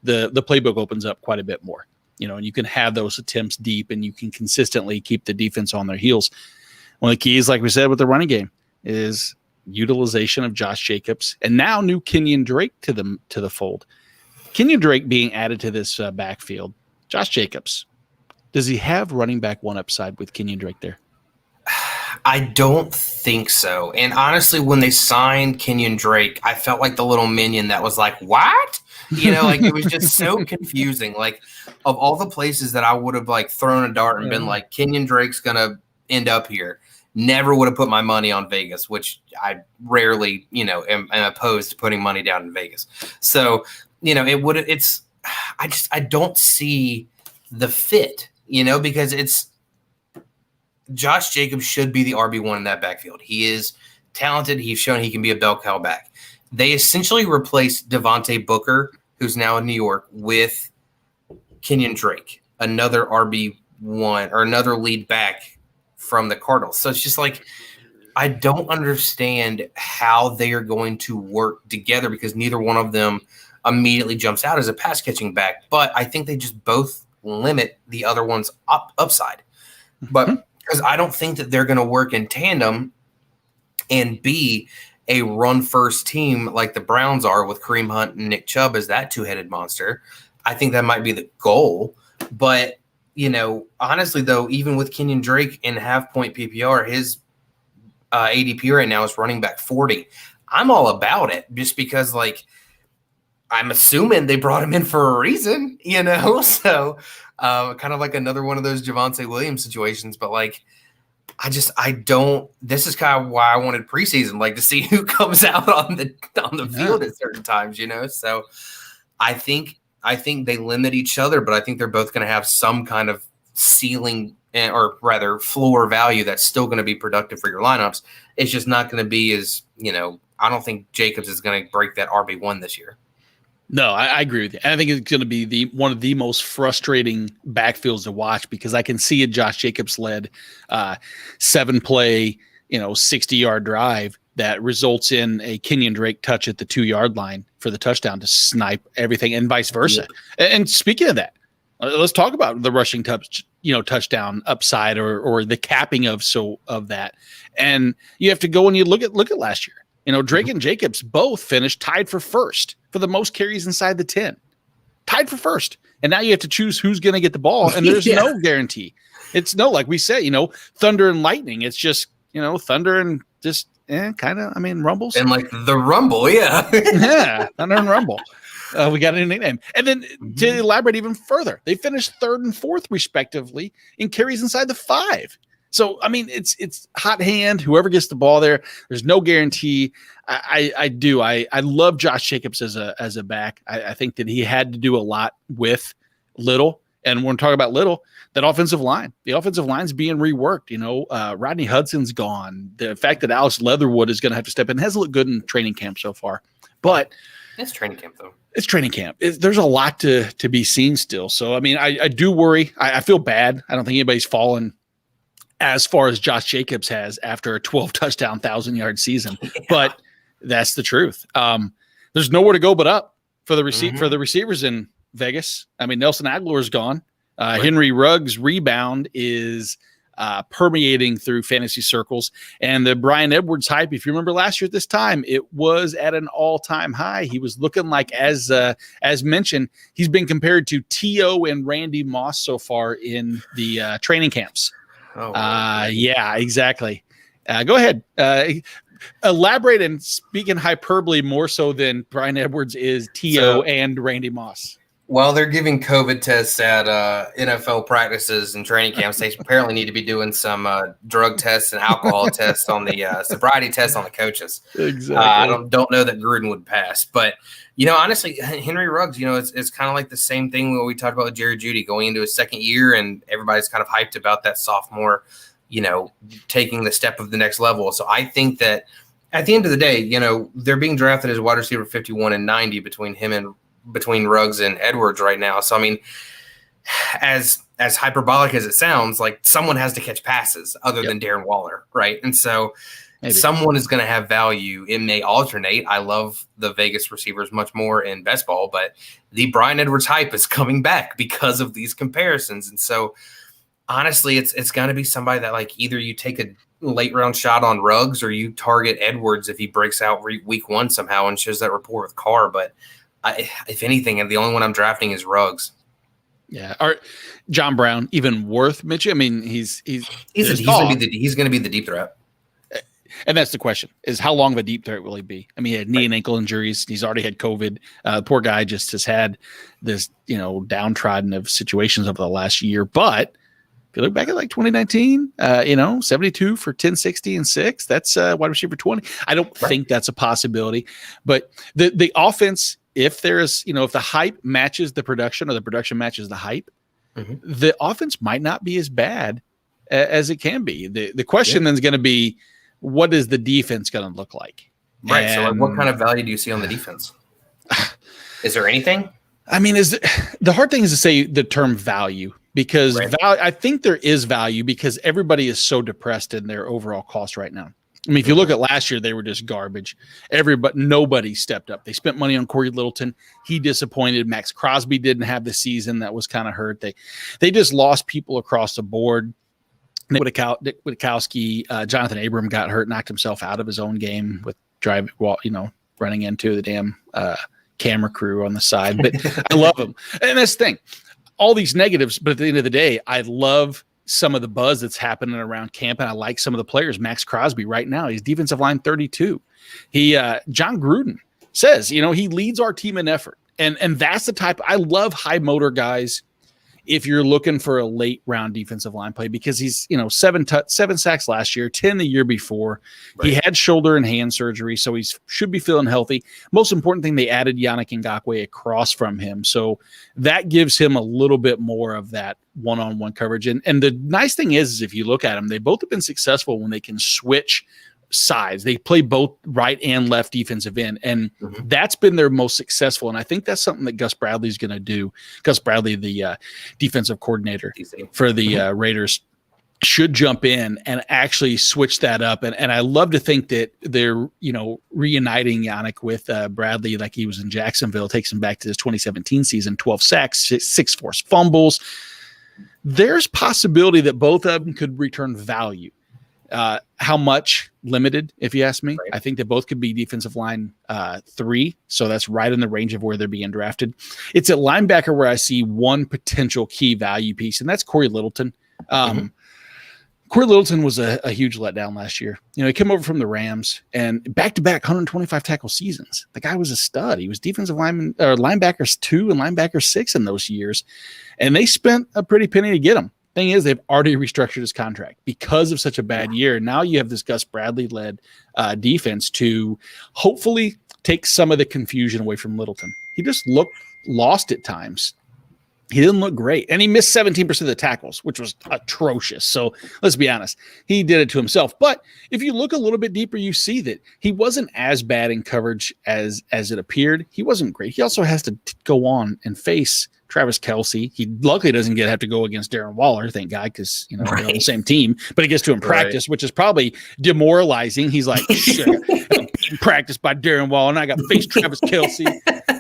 the playbook opens up quite a bit more, and you can have those attempts deep and you can consistently keep the defense on their heels. One of the keys, like we said, with the running game is utilization of Josh Jacobs, and now new Kenyon Drake to the fold. Kenyon Drake being added to this backfield. Josh Jacobs, does he have running back one upside with Kenyon Drake there? I don't think so. And honestly, when they signed Kenyon Drake, I felt like the little minion that was like, what? Like it was just so confusing. Like, of all the places that I would have like thrown a dart and been like, Kenyon Drake's going to end up here, never would have put my money on Vegas, which I rarely, am opposed to putting money down in Vegas. So, I don't see the fit, because it's Josh Jacobs should be the RB1 in that backfield. He is talented. He's shown he can be a bell cow back. They essentially replaced Devontae Booker, who's now in New York, with Kenyon Drake, another RB1 or another lead back from the Cardinals. So it's just like, I don't understand how they are going to work together, because neither one of them immediately jumps out as a pass catching back. But I think they just both limit the other one's upside. But because I don't think that they're going to work in tandem and be a run-first team like the Browns are with Kareem Hunt and Nick Chubb as that two-headed monster. I think that might be the goal. But, honestly, though, even with Kenyon Drake in half-point PPR, his ADP right now is running back 40. I'm all about it just because, I'm assuming they brought him in for a reason, So kind of like another one of those Javonte Williams situations. But, this is kind of why I wanted preseason, to see who comes out on the field at certain times, So I think they limit each other, but I think they're both going to have some kind of ceiling, or rather floor value that's still going to be productive for your lineups. It's just not going to be as, I don't think Jacobs is going to break that RB1 this year. No, I agree with you. And I think it's going to be one of the most frustrating backfields to watch, because I can see a Josh Jacobs led 7-play, 60-yard drive that results in a Kenyon Drake touch at the 2-yard line for the touchdown to snipe everything, and vice versa. Yep. And speaking of that, let's talk about the rushing touchdown upside, or the capping of that. And you have to go and you look at last year. Drake and Jacobs both finished tied for first for the most carries inside the 10. Tied for first. And now you have to choose who's going to get the ball, and there's no guarantee. It's like we say, thunder and lightning. It's just, thunder and just kind of, rumbles. And the rumble, yeah. Yeah, thunder and rumble. We got a new nickname. And then to elaborate even further, they finished 3rd and 4th, respectively, in carries inside the 5. So, I mean, it's hot hand. Whoever gets the ball there, there's no guarantee. I love Josh Jacobs as a back. I think that he had to do a lot with Little. And when we're talking about Little, the offensive line's being reworked. Rodney Hudson's gone. The fact that Alex Leatherwood is going to have to step in has looked good in training camp so far. But it's training camp, though. It's training camp. There's a lot to be seen still. So, I mean, I do worry. I feel bad. I don't think anybody's fallen as far as Josh Jacobs has after a 12 touchdown, 1,000-yard season. Yeah. But that's the truth. There's nowhere to go but up for the receivers in Vegas. I mean, Nelson Aguilar's gone. Right. Henry Ruggs' rebound is permeating through fantasy circles. And the Bryan Edwards hype, if you remember last year at this time, it was at an all-time high. He was looking like, as mentioned, he's been compared to T.O. and Randy Moss so far in the training camps. Oh, yeah, exactly. Go ahead. Elaborate and speak in hyperbole more so than Bryan Edwards is T.O. and Randy Moss. Well, they're giving COVID tests at NFL practices and training camps. They apparently need to be doing some drug tests and alcohol tests on the sobriety tests on the coaches. Exactly. I don't know that Gruden would pass. But, honestly, Henry Ruggs, it's kind of like the same thing when we talked about with Jerry Jeudy going into his second year, and everybody's kind of hyped about that sophomore, taking the step of the next level. So I think that at the end of the day, they're being drafted as wide receiver 51 and 90 between Ruggs and Edwards right now. So, I mean, as hyperbolic as it sounds, like someone has to catch passes other than Darren Waller, right? And so someone is going to have value. It may alternate. I love the Vegas receivers much more in best ball, but the Bryan Edwards hype is coming back because of these comparisons. And so, honestly, it's going to be somebody that, like, either you take a late round shot on Ruggs or you target Edwards if he breaks out week one somehow and shows that rapport with Carr. But if anything, the only one I'm drafting is Ruggs. Yeah. John Brown even worth Mitchell? I mean, he's going to be the deep threat. And that's the question: is how long of a deep threat will he be? I mean, he had knee and ankle injuries. He's already had COVID. The poor guy just has had this, downtrodden of situations over the last year. But if you look back at like 2019, 72 for 1060 and 6, that's wide receiver 20. I don't think that's a possibility. But the offense, if there's, if the hype matches the production or the production matches the hype, the offense might not be as bad as it can be. The question then is going to be, what is the defense going to look like? Right. So like, what kind of value do you see on the defense? Is there anything? I mean, the hard thing is to say the term value, because I think there is value because everybody is so depressed in their overall cost right now. I mean, if you look at last year, they were just garbage. Nobody stepped up. They spent money on Corey Littleton. He disappointed. Max Crosby didn't have the season. That was kind of hurt. They just lost people across the board. Nick Witkowski, Jonathan Abram got hurt, knocked himself out of his own game with running into the damn camera crew on the side. But I love him. And that's the thing. All these negatives, but at the end of the day, I love some of the buzz that's happening around camp, and I like some of the players. Max Crosby right now, he's defensive line 32. John Gruden says, he leads our team in effort. And that's the type, I love high motor guys if you're looking for a late round defensive line play, because he's, 7 sacks last year, 10 the year before. Right. He had shoulder and hand surgery, so he should be feeling healthy. Most important thing, they added Yannick Ngakoue across from him. So that gives him a little bit more of that one-on-one coverage. And the nice thing is if you look at them, they both have been successful when they can switch sides. They play both right and left defensive end, and that's been their most successful. And I think that's something that Gus Bradley is going to do. Gus Bradley, the defensive coordinator for the Raiders, should jump in and actually switch that up. And I love to think that they're, reuniting Yannick with Bradley like he was in Jacksonville, takes him back to his 2017 season, 12 sacks, 6 forced fumbles. There's possibility that both of them could return value. How much? Limited, if you ask me. Right. I think that both could be defensive line 3, so that's right in the range of where they're being drafted. It's at linebacker where I see one potential key value piece, and that's Corey Littleton. Corey Littleton was a huge letdown last year. He came over from the Rams and back-to-back 125 tackle seasons. The guy was a stud. He was defensive linebackers 2 and linebacker 6 in those years, and they spent a pretty penny to get him. Thing is, they've already restructured his contract because of such a bad year. Now you have this Gus Bradley-led defense to hopefully take some of the confusion away from Littleton. He just looked lost at times. He didn't look great. And he missed 17% of the tackles, which was atrocious. So let's be honest. He did it to himself. But if you look a little bit deeper, you see that he wasn't as bad in coverage as it appeared. He wasn't great. He also has to go on and face Travis Kelce. He luckily doesn't have to go against Darren Waller, thank God, because they're on the same team. But he gets to him practice, which is probably demoralizing. He's like, shit, I'm practiced by Darren Waller, and I got to face Travis Kelce,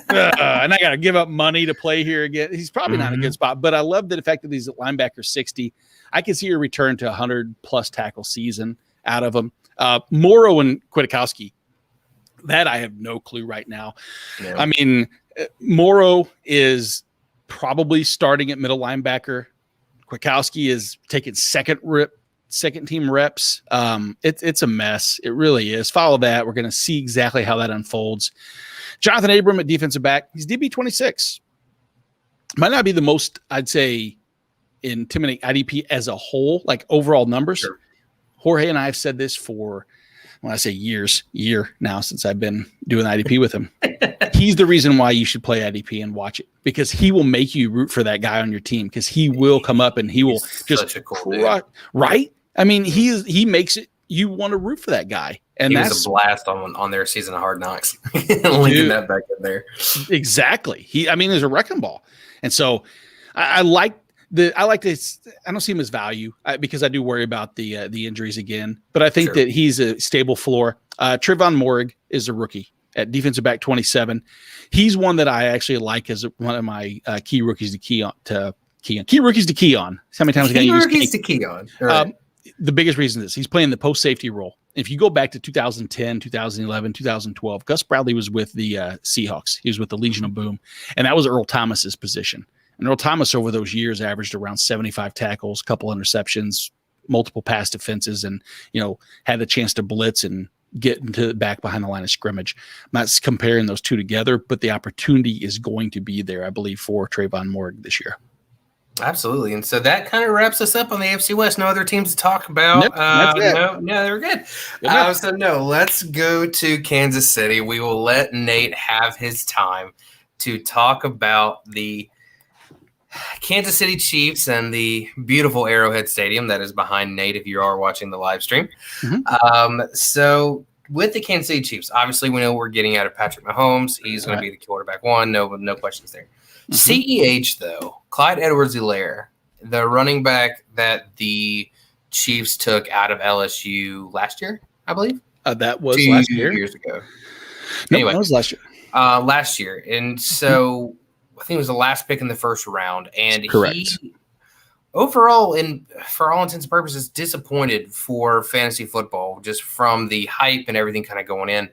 and I got to give up money to play here again. He's probably not in a good spot. But I love the fact that he's at linebacker 60. I can see a return to 100-plus tackle season out of him. Morrow and Kwiatkowski, that I have no clue right now. Yeah. I mean, Morrow is probably starting at middle linebacker. Kwiatkowski is taking second team reps. It's a mess. It really is. Follow that. We're going to see exactly how that unfolds. Jonathan Abram at defensive back. He's DB 26. Might not be the most, I'd say, intimidating IDP as a whole, like overall numbers. Sure. Jorge and I have said this for, when I say year now since I've been doing IDP with him. He's the reason why you should play IDP and watch it, because he will make you root for that guy on your team, because he will come up and he will just right. I mean, he makes it you want to root for that guy, and that's a blast on their season of Hard Knocks. Linking that back in there, exactly. There's a wrecking ball, and so I like this. I don't see him as value because I do worry about the injuries again, but I think that he's a stable floor. Trevon Moehrig is a rookie at defensive back 27. He's one that I actually like as one of my key rookies to key on. Key rookies to key on. How many times I use rookies to key on? Right. The biggest reason is he's playing the post safety role. If you go back to 2010, 2011, 2012, Gus Bradley was with the Seahawks. He was with the Legion of Boom, and that was Earl Thomas's position. And Earl Thomas over those years averaged around 75 tackles, couple interceptions, multiple pass defenses, and had the chance to blitz and get into back behind the line of scrimmage. I'm not comparing those two together, but the opportunity is going to be there, I believe, for Trevon Moehrig this year. Absolutely. And so that kind of wraps us up on the AFC West. No other teams to talk about. Nope, no, they were good. Let's go to Kansas City. We will let Nate have his time to talk about the Kansas City Chiefs and the beautiful Arrowhead Stadium that is behind Nate if you are watching the live stream. Mm-hmm. So with the Kansas City Chiefs, obviously we know we're getting out of Patrick Mahomes. He's going to be the quarterback one. No questions there. Mm-hmm. CEH, though, Clyde Edwards-Helaire, the running back that the Chiefs took out of LSU last year, I believe. That was last year? 2 years ago. Anyway, that was last year. Last year. And so I think it was the last pick in the first round. And correct. He, overall, and for all intents and purposes, disappointed for fantasy football, just from the hype and everything kind of going in.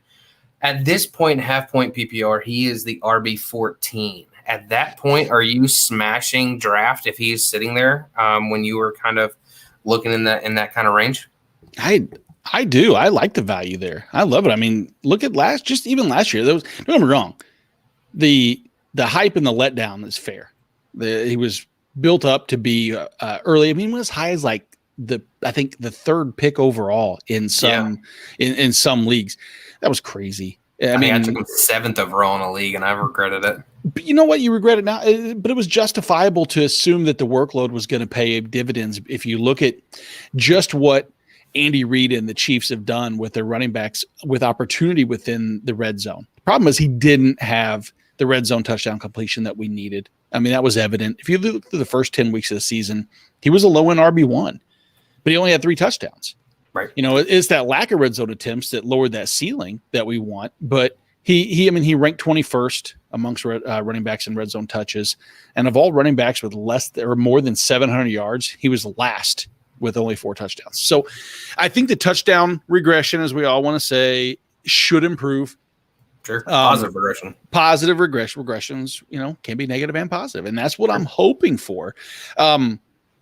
At this point, half-point PPR, he is the RB14. At that point, are you smashing draft if he's sitting there when you were kind of looking in that kind of range? I do. I like the value there. I love it. I mean, look at last year. Don't get me wrong. The hype and the letdown is fair. He was built up to be early. I mean, it was as high as like I think the third pick overall in some in some leagues. That was crazy. I mean, I took him 7th overall in a league, and I've regretted it. But you know what? You regret it now. But it was justifiable to assume that the workload was going to pay dividends. If you look at just what Andy Reid and the Chiefs have done with their running backs with opportunity within the red zone. The problem is he didn't have the red zone touchdown completion that we needed. I mean, that was evident. If you look through the first 10 weeks of the season, he was a low-end RB1, but he only had 3 touchdowns. Right. It's that lack of red zone attempts that lowered that ceiling that we want. But he ranked 21st amongst running backs in red zone touches. And of all running backs with less or more than 700 yards, he was last with only 4 touchdowns. So I think the touchdown regression, as we all want to say, should improve. Sure. Positive regression. Positive regressions, can be negative and positive. And that's what I'm hoping for.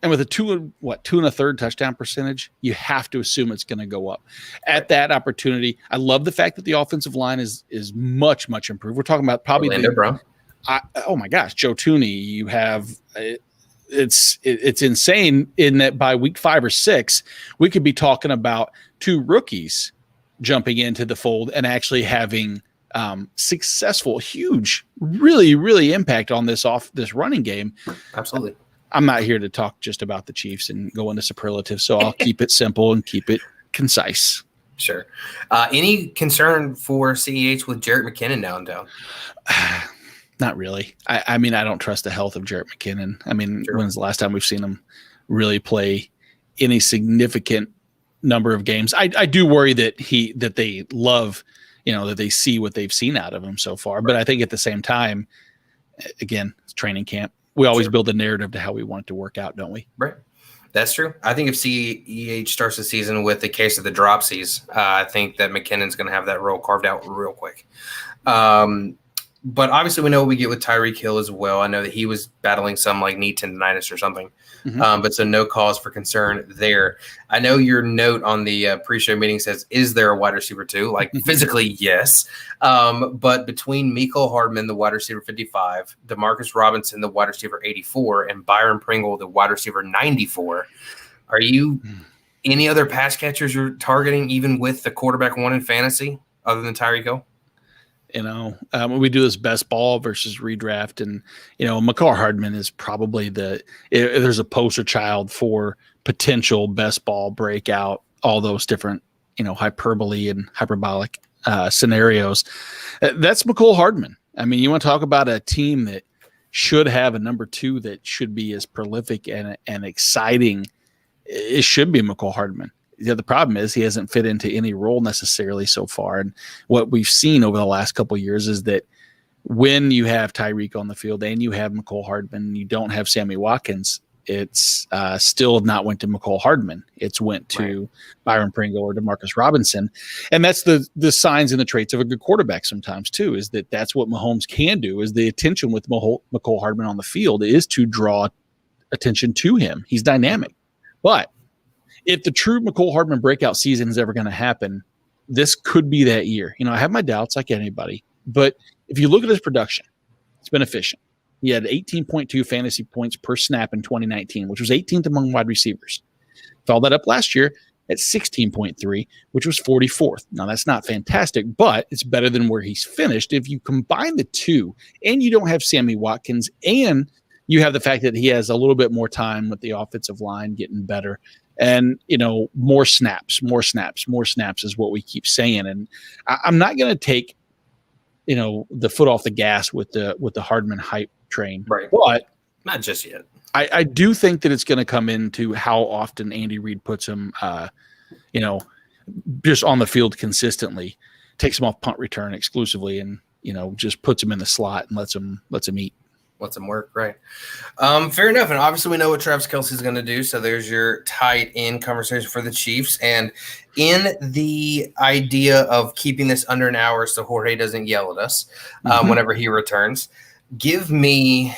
And with a 2 1/3 touchdown percentage, you have to assume it's going to go up. At that opportunity, I love the fact that the offensive line is much, much improved. We're talking about probably Orlando Brown. Oh my gosh, Joe Tooney. You have it's insane in that by week 5 or 6, we could be talking about 2 rookies jumping into the fold and actually having successful, huge, really, really impact on this running game. Absolutely. I'm not here to talk just about the Chiefs and go into superlatives, so I'll keep it simple and keep it concise. Sure. Any concern for CEH with Jarrett McKinnon now and down? Not really. I mean, I don't trust the health of Jarrett McKinnon. I mean, Sure. When's the last time we've seen him really play any significant number of games? I do worry that they love, that they see what they've seen out of him so far. Right. But I think at the same time, again, it's training camp. We always build a narrative to how we want it to work out, don't we? Right. That's true. I think if CEH starts the season with the case of the dropsies, I think that McKinnon's going to have that role carved out real quick. But obviously we know what we get with Tyreek Hill as well. I know that he was battling some like knee tendonitis or something. Mm-hmm. But so no cause for concern there. I know your note on the pre-show meeting says, is there a wide receiver 2? Like physically, yes. But between Mecole Hardman, the wide receiver 55, Demarcus Robinson, the wide receiver 84, and Byron Pringle, the wide receiver 94, are you any other pass catchers you're targeting, even with the quarterback 1 in fantasy, other than Tyreek Hill? We do this best ball versus redraft, and Mecole Hardman is probably there's a poster child for potential best ball breakout, all those different hyperbole and hyperbolic scenarios. That's Mecole Hardman. I mean, you want to talk about a team that should have a number 2 that should be as prolific and exciting. It should be Mecole Hardman. The problem is he hasn't fit into any role necessarily so far. And what we've seen over the last couple of years is that when you have Tyreek on the field and you have Mecole Hardman, you don't have Sammy Watkins, it's still not went to Mecole Hardman. It's went to Byron Pringle or Demarcus Robinson. And that's the signs and the traits of a good quarterback sometimes too, is that's what Mahomes can do, is the attention with Mecole Hardman on the field is to draw attention to him. He's dynamic. But if the true Mecole Hardman breakout season is ever going to happen, this could be that year. I have my doubts like anybody, but if you look at his production, it's been efficient. He had 18.2 fantasy points per snap in 2019, which was 18th among wide receivers. Followed that up last year at 16.3, which was 44th. Now, that's not fantastic, but it's better than where he's finished. If you combine the two and you don't have Sammy Watkins and you have the fact that he has a little bit more time with the offensive line getting better, and, more snaps is what we keep saying. And I'm not going to take, the foot off the gas with the Hardman hype train. Right. But not just yet. I do think that it's going to come into how often Andy Reid puts him, just on the field consistently, takes him off punt return exclusively, and, just puts him in the slot and lets him eat. Lets him work, right? Fair enough. And obviously we know what Travis Kelce is going to do. So there's your tight end conversation for the Chiefs. And in the idea of keeping this under an hour so Jorge doesn't yell at us whenever he returns, give me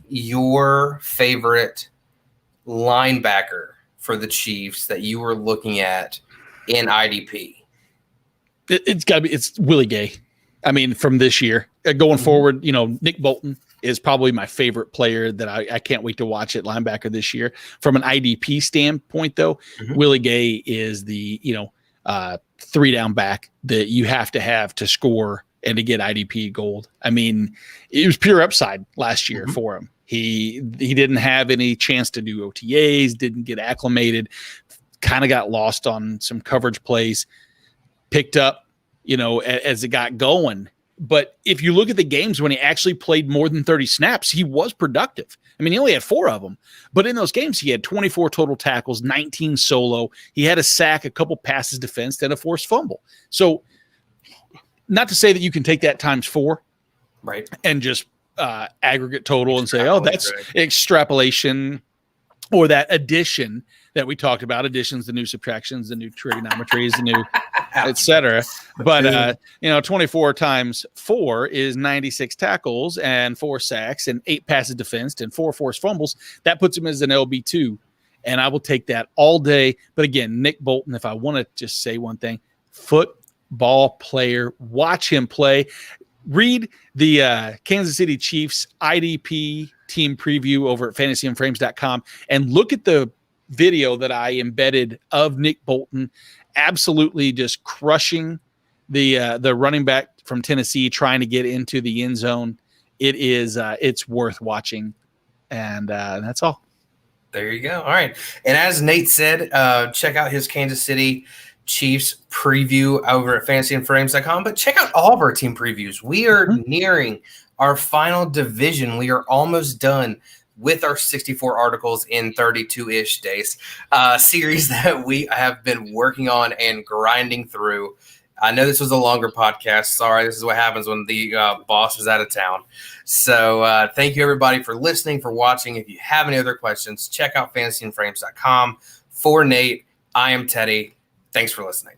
your favorite linebacker for the Chiefs that you were looking at in IDP. It's Willie Gay. I mean, from this year going forward, Nick Bolton is probably my favorite player that I can't wait to watch at linebacker this year. From an IDP standpoint, though, Willie Gay is the 3-down back that you have to score and to get IDP gold. I mean, it was pure upside last year for him. He didn't have any chance to do OTAs, didn't get acclimated, kind of got lost on some coverage plays, picked up, as it got going. But if you look at the games when he actually played more than 30 snaps, he was productive. I mean, he only had 4 of them. But in those games, he had 24 total tackles, 19 solo. He had a sack, a couple passes defensed, and a forced fumble. So not to say that you can take that times 4 and just aggregate total and say, that's extrapolation, or that addition that we talked about. Additions, the new subtractions, the new trigonometries, the new et cetera. But, 24 times 4 is 96 tackles and 4 sacks and 8 passes defensed and 4 forced fumbles. That puts him as an LB2, and I will take that all day. But again, Nick Bolton, if I want to just say one thing, football player, watch him play. read the Kansas City Chiefs IDP team preview over at fantasyandframes.com and look at the video that I embedded of Nick Bolton absolutely just crushing the running back from Tennessee trying to get into the end zone. It's worth watching. And that's all. There you go. All right. And as Nate said, check out his Kansas City Chiefs preview over at fantasyandframes.com, but check out all of our team previews. We are nearing our final division. We are almost done with our 64 articles in 32-ish days, series that we have been working on and grinding through. I know this was a longer podcast. Sorry, this is what happens when the boss is out of town. So thank you, everybody, for listening, for watching. If you have any other questions, check out fantasyandframes.com. For Nate, I am Teddy. Thanks for listening.